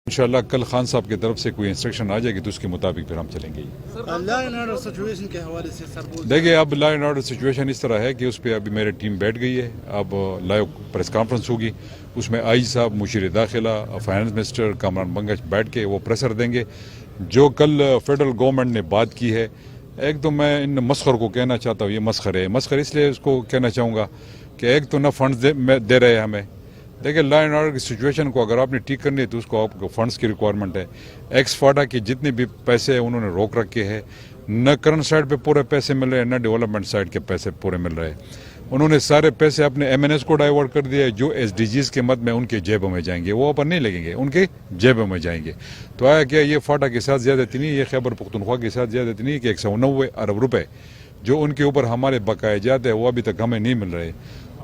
انشاءاللہ کل خان صاحب کی طرف سے کوئی انسٹرکشن آ جائے گی تو اس کے مطابق پھر ہم چلیں گے. لا اینڈ آرڈر سچویشن کے حوالے سے سر دیکھیے اب لا اینڈ آرڈر سچویشن اس طرح ہے کہ اس پہ ابھی میری ٹیم بیٹھ گئی ہے. اب لائیو پریس کانفرنس ہوگی, اس میں آئی صاحب, مشیر داخلہ, فائنانس منسٹر کامران بنگش بیٹھ کے وہ پریسر دیں گے. جو کل فیڈرل گورنمنٹ نے بات کی ہے, ایک تو میں ان مسخر کو کہنا چاہتا ہوں یہ مسخر ہے. مسخر اس لیے اس کو کہنا چاہوں گا کہ ایک تو نہ فنڈز دے رہے ہیں ہمیں. دیکھیں لا اینڈ آرڈر کی سچویشن کو اگر آپ نے ٹھیک کرنی ہے تو اس کو آپ کو فنڈز کی ریکوائرمنٹ ہے. ایکس فاٹا کی جتنے بھی پیسے ہیں انہوں نے روک رکھے ہیں. نہ کرنٹ سائڈ پہ پورے پیسے مل رہے ہیں, نہ ڈیولپمنٹ سائڈ کے پیسے پورے مل رہے ہیں. انہوں نے سارے پیسے اپنے ایم این ایس کو ڈائیورٹ کر دیا ہے. جو ایس ڈی جیز کے مد میں ان کے جیبوں میں جائیں گے, وہ اوپر نہیں لگیں گے, ان کے جیبوں میں جائیں گے. تو آیا کیا یہ فاٹا کے ساتھ زیادتی نہیں, یہ خیبر پختونخوا کے ساتھ زیادتی نہیں کہ 190 ارب روپے جو ان کے اوپر ہمارے بقائے جاتے ہیں وہ ابھی تک ہمیں نہیں مل رہے.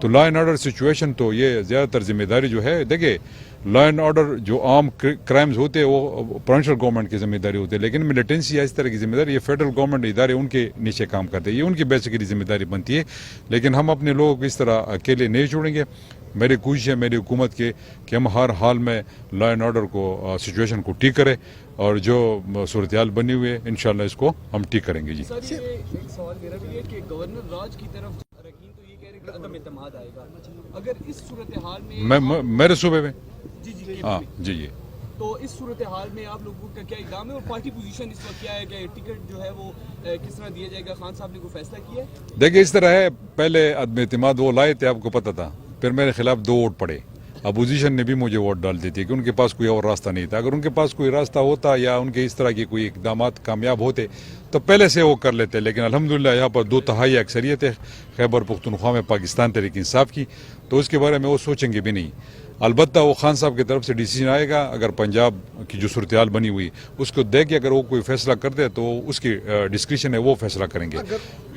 تو لا اینڈ آرڈر سچویشن تو یہ زیادہ تر ذمہ داری جو ہے, دیکھیں لا اینڈ آرڈر جو عام کرائمز ہوتے ہیں وہ پروونشل گورنمنٹ کی ذمہ داری ہوتی ہے, لیکن ملیٹنسی یا اس طرح کی ذمہ داری یہ فیڈرل گورنمنٹ ادارے ان کے نیچے کام کرتے ہیں, یہ ان کی بیسیکلی ذمہ داری بنتی ہے. لیکن ہم اپنے لوگوں کو اس طرح اکیلے نہیں چھوڑیں گے. میری کوشش ہے میری حکومت کے کہ ہم ہر حال میں لا اینڈ آرڈر کو سچویشن کو ٹھیک کریں, اور جو صورتحال بنی ہوئی ہے انشاءاللہ اس کو ہم ٹھیک کریں گے. جی سر یہ ایک سوال میرا بھی ہے کہ گورنر راج کی طرف اراکین تو یہ کہہ رہے کہ عدم اعتماد آئے گا اگر اس صورتحال میں میرے صوبے میں. جی ہاں جی تو اس صورتحال میں آپ لوگوں کا کیا اقدام ہے اور پارٹی پوزیشن اس وقت کیا ہے کہ ٹکٹ جو ہے وہ کس طرح دیا جائے گا؟ خان صاحب نے کوئی فیصلہ کیا ہے؟ دیکھیں اس طرح ہے, پہلے عدم اعتماد وہ لائے تھے, آپ کو پتہ تھا, پھر میرے خلاف 2 ووٹ پڑے. اپوزیشن نے بھی مجھے ووٹ ڈال دی تھی کہ ان کے پاس کوئی اور راستہ نہیں تھا. اگر ان کے پاس کوئی راستہ ہوتا یا ان کے اس طرح کے کوئی اقدامات کامیاب ہوتے تو پہلے سے وہ کر لیتے. لیکن الحمدللہ یہاں پر 2/3 اکثریت ہے خیبر پختونخوا میں پاکستان تحریک انصاف کی, تو اس کے بارے میں وہ سوچیں گے بھی نہیں. البتہ وہ خان صاحب کی طرف سے ڈیسیجن آئے گا, اگر پنجاب کی جو صورتحال بنی ہوئی اس کو دیکھ کے اگر وہ کوئی فیصلہ کر دے تو اس کی ڈسکریشن ہے, وہ فیصلہ کریں گے.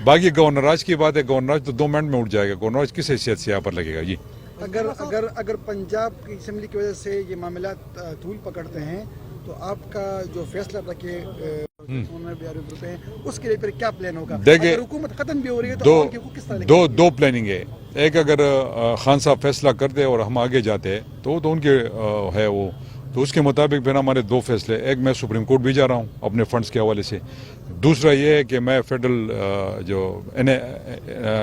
باقی گورنر راج کی بات ہے, گورنر راج تو 2 منٹ میں اٹھ جائے گا. گورنر راج کس حیثیت سے یہاں پر لگے گا؟ جی اگر پنجاب کی اسمبلی کی وجہ سے یہ معاملات طول پکڑتے ہیں تو آپ کا جو فیصلہ تھا کہ روپے اس کے لیے پھر کیا پلان ہوگا؟ اگر حکومت ختم بھی ہو رہی ہے تو عوام کی حقوق کس طرح؟ دو پلاننگ ہے. ایک اگر خان صاحب فیصلہ کرتے اور ہم آگے جاتے ہیں تو ان کے ہے وہ, تو اس کے مطابق پھر ہمارے 2 فیصلے. ایک میں سپریم کورٹ بھی جا رہا ہوں اپنے فنڈز کے حوالے سے. دوسرا یہ ہے کہ میں فیڈرل جو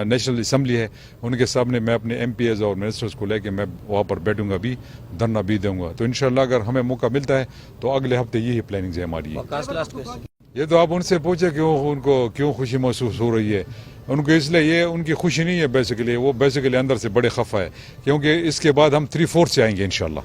نیشنل اسمبلی ہے ان کے سامنے میں اپنے ایم پی ایز اور منسٹرز کو لے کے میں وہاں پر بیٹھوں گا, بھی دھرنا بھی دوں گا. تو انشاءاللہ اگر ہمیں موقع ملتا ہے تو اگلے ہفتے یہی پلاننگز ہے ہماری. یہ تو آپ ان سے پوچھیں کہ ان کو کیوں خوشی محسوس ہو رہی ہے. ان کو اس لیے یہ ان کی خوشی نہیں ہے بیسیکلی, وہ بیسیکلی اندر سے بڑے خفا ہے, کیونکہ اس کے بعد ہم 3/4 سے آئیں گے انشاءاللہ.